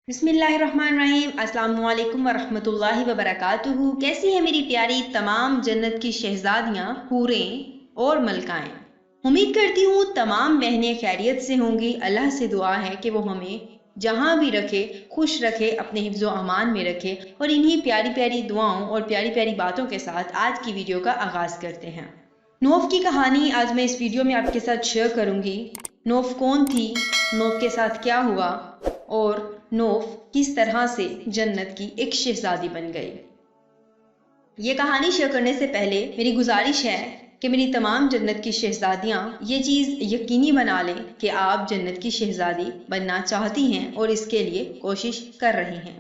بسم اللہ الرحمن الرحیم۔ السلام علیکم ورحمۃ اللہ وبرکاتہ۔ کیسی ہیں میری پیاری تمام جنت کی شہزادیاں، حوریں اور ملکائیں؟ امید کرتی ہوں تمام بہنیں خیریت سے ہوں گی۔ اللہ سے دعا ہے کہ وہ ہمیں جہاں بھی رکھے خوش رکھے، اپنے حفظ و امان میں رکھے۔ اور انہی پیاری پیاری دعاؤں اور پیاری پیاری باتوں کے ساتھ آج کی ویڈیو کا آغاز کرتے ہیں۔ نوف کی کہانی آج میں اس ویڈیو میں آپ کے ساتھ شیئر کروں گی۔ نوف کون تھی، نوف کے ساتھ کیا ہوا، اور نوف کس طرح سے جنت کی ایک شہزادی بن گئی۔ یہ کہانی شیئر کرنے سے پہلے میری گزارش ہے کہ میری تمام جنت کی شہزادیاں یہ چیز یقینی بنا لیں کہ آپ جنت کی شہزادی بننا چاہتی ہیں اور اس کے لیے کوشش کر رہی ہیں۔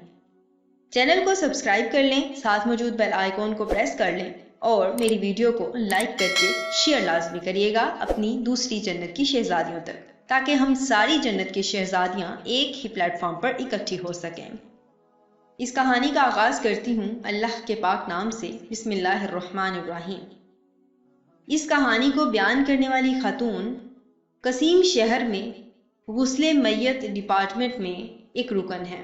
چینل کو سبسکرائب کر لیں، ساتھ موجود بیل آئیکن کو پریس کر لیں اور میری ویڈیو کو لائک کر کے شیئر لازمی کریے گا اپنی دوسری جنت کی شہزادیوں تک، تاکہ ہم ساری جنت کی شہزادیاں ایک ہی پلیٹ فارم پر اکٹھی ہو سکیں۔ اس کہانی کا آغاز کرتی ہوں اللہ کے پاک نام سے، بسم اللہ الرحمن الرحیم۔ اس کہانی کو بیان کرنے والی خاتون قصیم شہر میں غسل میت ڈپارٹمنٹ میں ایک رکن ہے۔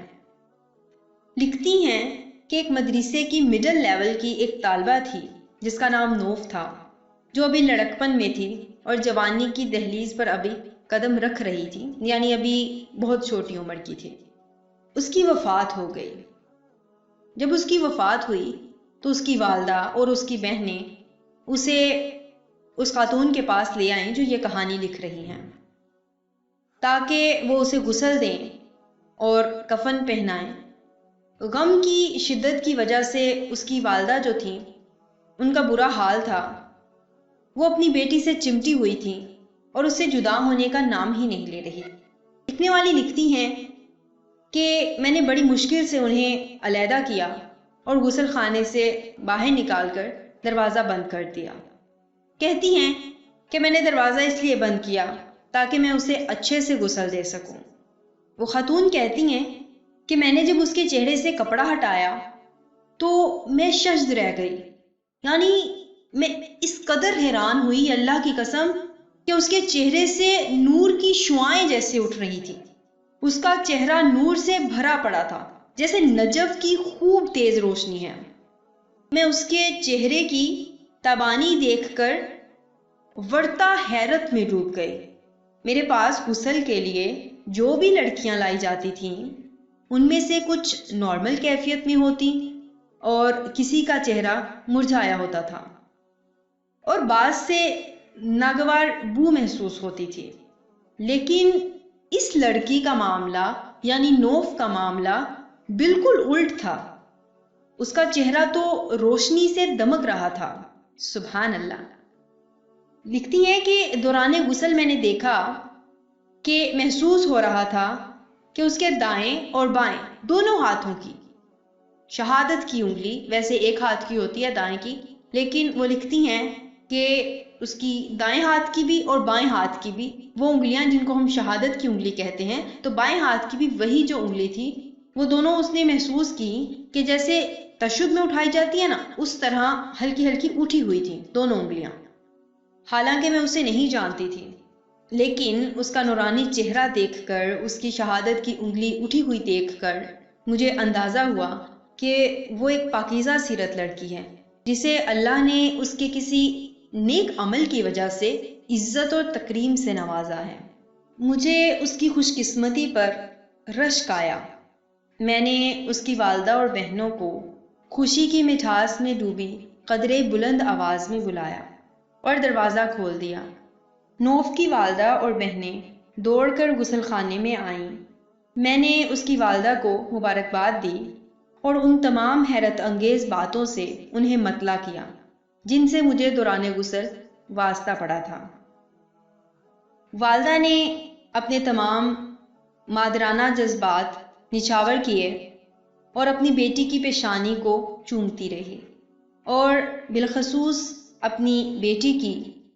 لکھتی ہیں کہ ایک مدرسے کی مڈل لیول کی ایک طالبہ تھی جس کا نام نوف تھا، جو ابھی لڑکپن میں تھی اور جوانی کی دہلیز پر ابھی قدم رکھ رہی تھی، یعنی ابھی بہت چھوٹی عمر کی تھی۔ اس کی وفات ہو گئی۔ جب اس کی وفات ہوئی تو اس کی والدہ اور اس کی بہنیں اسے اس خاتون کے پاس لے آئیں جو یہ کہانی لکھ رہی ہیں، تاکہ وہ اسے غسل دیں اور کفن پہنائیں۔ غم کی شدت کی وجہ سے اس کی والدہ جو تھیں ان کا برا حال تھا، وہ اپنی بیٹی سے چمٹی ہوئی تھیں اور اس سے جدا ہونے کا نام ہی نہیں لے رہی۔ لکھنے والی لکھتی ہیں کہ میں نے بڑی مشکل سے انہیں علیحدہ کیا اور غسل خانے سے باہر نکال کر دروازہ بند کر دیا۔ کہتی ہیں کہ میں نے دروازہ اس لیے بند کیا تاکہ میں اسے اچھے سے غسل دے سکوں۔ وہ خاتون کہتی ہیں کہ میں نے جب اس کے چہرے سے کپڑا ہٹایا تو میں ششدر رہ گئی، یعنی میں اس قدر حیران ہوئی اللہ کی قسم کہ اس کے چہرے سے نور کی شعائیں جیسے اٹھ رہی تھی۔ اس کا چہرہ نور سے بھرا پڑا تھا، جیسے نجف کی خوب تیز روشنی ہے۔ میں اس کے چہرے کی تابانی دیکھ کر ورطہ حیرت میں ڈوب گئی۔ میرے پاس غسل کے لیے جو بھی لڑکیاں لائی جاتی تھیں ان میں سے کچھ نارمل کیفیت میں ہوتی اور کسی کا چہرہ مرجھایا ہوتا تھا، اور بعض سے ناگوار بو محسوس ہوتی تھی۔ لیکن اس لڑکی کا معاملہ یعنی نوف کا معاملہ بالکل الٹ تھا۔ اس کا چہرہ تو روشنی سے دمک رہا تھا، سبحان اللہ۔ لکھتی ہیں کہ دوران غسل میں نے دیکھا کہ محسوس ہو رہا تھا کہ اس کے دائیں اور بائیں دونوں ہاتھوں کی شہادت کی انگلی، ویسے ایک ہاتھ کی ہوتی ہے دائیں کی، لیکن وہ لکھتی ہیں کہ اس کی دائیں ہاتھ کی بھی اور بائیں ہاتھ کی بھی وہ انگلیاں جن کو ہم شہادت کی انگلی کہتے ہیں، تو بائیں ہاتھ کی بھی وہی جو انگلی تھی وہ دونوں اس نے محسوس کی کہ جیسے تشہد میں اٹھائی جاتی ہے نا، اس طرح ہلکی ہلکی اٹھی ہوئی تھی دونوں انگلیاں۔ حالانکہ میں اسے نہیں جانتی تھی، لیکن اس کا نورانی چہرہ دیکھ کر، اس کی شہادت کی انگلی اٹھی ہوئی دیکھ کر مجھے اندازہ ہوا کہ وہ ایک پاکیزہ سیرت لڑکی ہے جسے اللہ نے اس کے کسی نیک عمل کی وجہ سے عزت اور تکریم سے نوازا ہے۔ مجھے اس کی خوش قسمتی پر رشک آیا۔ میں نے اس کی والدہ اور بہنوں کو خوشی کی مٹھاس میں ڈوبی قدرے بلند آواز میں بلایا اور دروازہ کھول دیا۔ نوف کی والدہ اور بہنیں دوڑ کر غسل خانے میں آئیں۔ میں نے اس کی والدہ کو مبارکباد دی اور ان تمام حیرت انگیز باتوں سے انہیں مطلع کیا جن سے مجھے دوران غسل واسطہ پڑا تھا۔ والدہ نے اپنے تمام مادرانہ جذبات نچھاور کیے اور اپنی بیٹی کی پیشانی کو چومتی رہی، اور بالخصوص اپنی بیٹی کی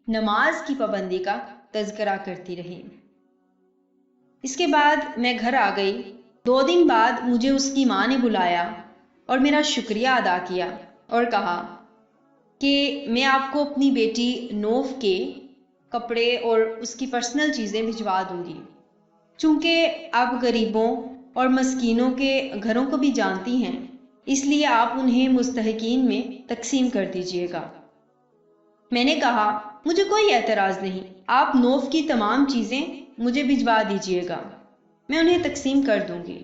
نماز کی پابندی کا تذکرہ کرتی رہی۔ اس کے بعد میں گھر آ گئی۔ 2 دن بعد مجھے اس کی ماں نے بلایا اور میرا شکریہ ادا کیا اور کہا کہ میں آپ کو اپنی بیٹی نوف کے کپڑے اور اس کی پرسنل چیزیں بھجوا دوں گی، چونکہ آپ غریبوں اور مسکینوں کے گھروں کو بھی جانتی ہیں، اس لیے آپ انہیں مستحقین میں تقسیم کر دیجیے گا۔ میں نے کہا مجھے کوئی اعتراض نہیں، آپ نوف کی تمام چیزیں مجھے بھجوا دیجیے گا، میں انہیں تقسیم کر دوں گی۔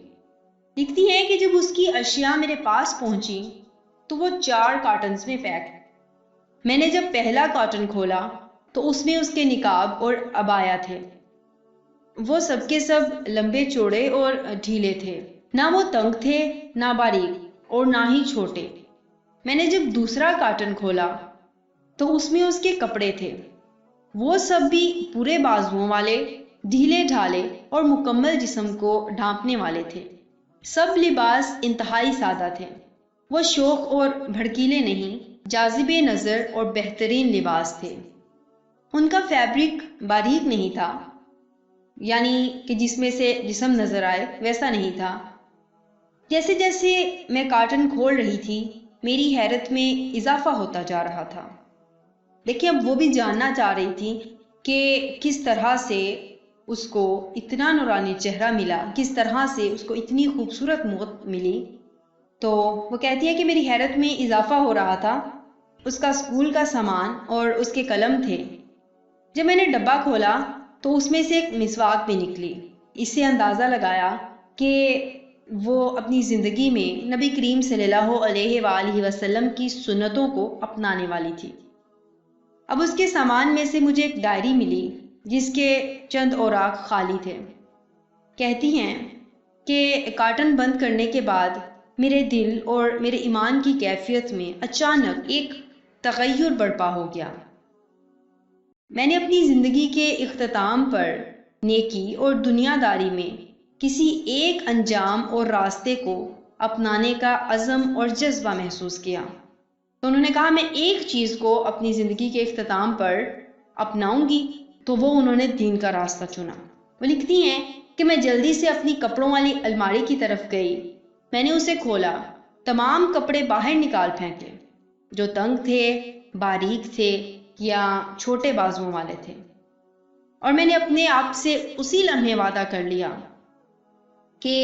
لکھتی ہیں کہ جب اس کی اشیاء میرے پاس پہنچی تو وہ 4 کارٹنز میں پیک۔ میں نے جب پہلا کارٹن کھولا تو اس میں اس کے نقاب اور عبایا تھے۔ وہ سب کے سب لمبے چوڑے اور ڈھیلے تھے، نہ وہ تنگ تھے نہ باریک اور نہ ہی چھوٹے۔ میں نے جب دوسرا کارٹن کھولا تو اس میں اس کے کپڑے تھے، وہ سب بھی پورے بازوؤں والے، ڈھیلے ڈھالے اور مکمل جسم کو ڈھانپنے والے تھے۔ سب لباس انتہائی سادہ تھے، وہ شوق اور بھڑکیلے نہیں، جاذب نظر اور بہترین لباس تھے۔ ان کا فیبرک باریک نہیں تھا، یعنی کہ جس میں سے جسم نظر آئے ویسا نہیں تھا۔ جیسے جیسے میں کارٹن کھول رہی تھی میری حیرت میں اضافہ ہوتا جا رہا تھا۔ دیکھیں اب وہ بھی جاننا چاہ رہی تھی کہ کس طرح سے اس کو اتنا نورانی چہرہ ملا، کس طرح سے اس کو اتنی خوبصورت موت ملی۔ تو وہ کہتی ہے کہ میری حیرت میں اضافہ ہو رہا تھا، اس کا اسکول کا سامان اور اس کے قلم تھے۔ جب میں نے ڈبہ کھولا تو اس میں سے ایک مسواک بھی نکلی۔ اس سے اندازہ لگایا کہ وہ اپنی زندگی میں نبی کریم صلی اللہ علیہ وآلہ وسلم کی سنتوں کو اپنانے والی تھی۔ اب اس کے سامان میں سے مجھے ایک ڈائری ملی جس کے چند اوراق خالی تھے۔ کہتی ہیں کہ کارٹن بند کرنے کے بعد میرے دل اور میرے ایمان کی کیفیت میں اچانک ایک تغیر برپا ہو گیا۔ میں نے اپنی زندگی کے اختتام پر نیکی اور دنیا داری میں کسی ایک انجام اور راستے کو اپنانے کا عزم اور جذبہ محسوس کیا۔ تو انہوں نے کہا میں ایک چیز کو اپنی زندگی کے اختتام پر اپناؤں گی، تو وہ انہوں نے دین کا راستہ چنا۔ وہ لکھتی ہیں کہ میں جلدی سے اپنی کپڑوں والی الماری کی طرف گئی، میں نے اسے کھولا، تمام کپڑے باہر نکال پھینکے جو تنگ تھے، باریک تھے یا چھوٹے بازوؤں والے تھے، اور میں نے اپنے آپ سے اسی لمحے وعدہ کر لیا کہ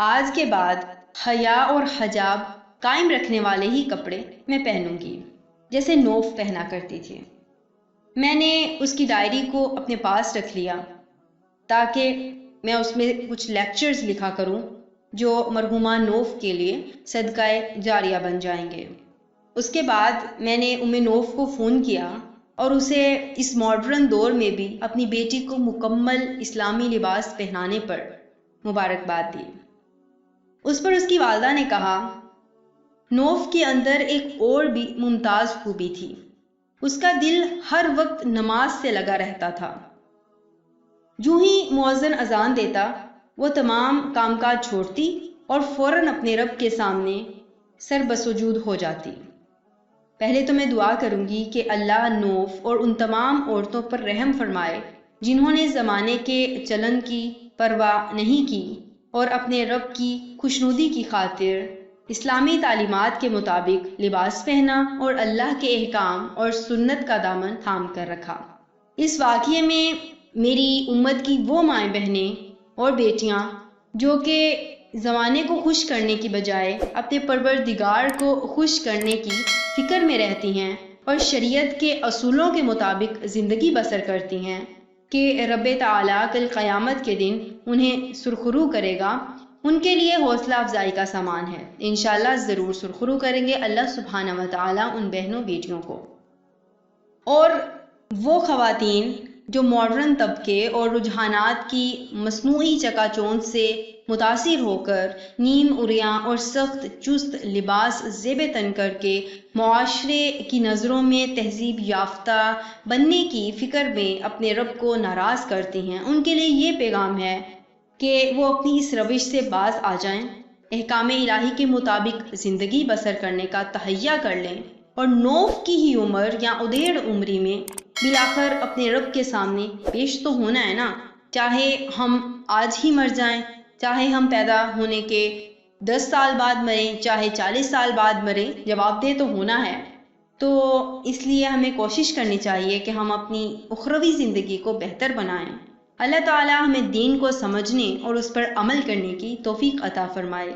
آج کے بعد حیا اور حجاب قائم رکھنے والے ہی کپڑے میں پہنوں گی جیسے نوف پہنا کرتی تھی۔ میں نے اس کی ڈائری کو اپنے پاس رکھ لیا تاکہ میں اس میں کچھ لیکچرز لکھا کروں جو مرحومہ نوف کے لیے صدقہ جاریہ بن جائیں گے۔ اس کے بعد میں نے نوف کو فون کیا اور اسے اس ماڈرن دور میں بھی اپنی بیٹی کو مکمل اسلامی لباس پہنانے پر مبارکباد دی۔ اس پر اس کی والدہ نے کہا نوف کے اندر ایک اور بھی ممتاز خوبی تھی، اس کا دل ہر وقت نماز سے لگا رہتا تھا۔ جو ہی مؤذن اذان دیتا وہ تمام کام کاج چھوڑتی اور فوراً اپنے رب کے سامنے سر بسجود ہو جاتی۔ پہلے تو میں دعا کروں گی کہ اللہ نوف اور ان تمام عورتوں پر رحم فرمائے جنہوں نے زمانے کے چلن کی پرواہ نہیں کی اور اپنے رب کی خوشنودی کی خاطر اسلامی تعلیمات کے مطابق لباس پہنا اور اللہ کے احکام اور سنت کا دامن تھام کر رکھا۔ اس واقعے میں میری امت کی وہ مائیں بہنیں اور بیٹیاں جو کہ زمانے کو خوش کرنے کی بجائے اپنے پروردگار کو خوش کرنے کی فکر میں رہتی ہیں اور شریعت کے اصولوں کے مطابق زندگی بسر کرتی ہیں کہ رب تعالیٰ کل قیامت کے دن انہیں سرخرو کرے گا، ان کے لیے حوصلہ افزائی کا سامان ہے۔ انشاءاللہ ضرور سرخرو کریں گے اللہ سبحانہ و تعالیٰ ان بہنوں بیٹیوں کو۔ اور وہ خواتین جو ماڈرن طبقے اور رجحانات کی مصنوعی چکا چوند سے متاثر ہو کر نیم عریاں اور سخت چست لباس زیب تن کر کے معاشرے کی نظروں میں تہذیب یافتہ بننے کی فکر میں اپنے رب کو ناراض کرتی ہیں، ان کے لیے یہ پیغام ہے کہ وہ اپنی اس روش سے باز آ جائیں، احکام الہی کے مطابق زندگی بسر کرنے کا تہیہ کر لیں اور نوف کی ہی عمر یا ادھیڑ عمری میں بالآخر اپنے رب کے سامنے پیش تو ہونا ہے نا، چاہے ہم آج ہی مر جائیں، چاہے ہم پیدا ہونے کے 10 سال بعد مریں، چاہے 40 سال بعد مریں، جواب دہ تو ہونا ہے۔ تو اس لیے ہمیں کوشش کرنی چاہیے کہ ہم اپنی اخروی زندگی کو بہتر بنائیں اللہ تعالیٰ ہمیں دین کو سمجھنے اور اس پر عمل کرنے کی توفیق عطا فرمائے،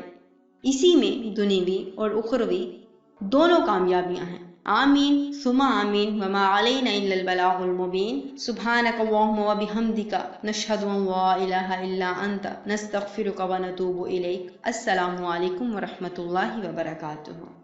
اسی میں دنیوی اور اخروی دونوں کامیابیاں ہیں۔ آمین ثم آمین وما علینا الا البلاغ المبین۔ سبحانک اللہم وبحمدک نشہد ان لا الہ الا انت نستغفرک ونتوب الیک۔ السلام علیکم ورحمۃ اللہ وبرکاتہ۔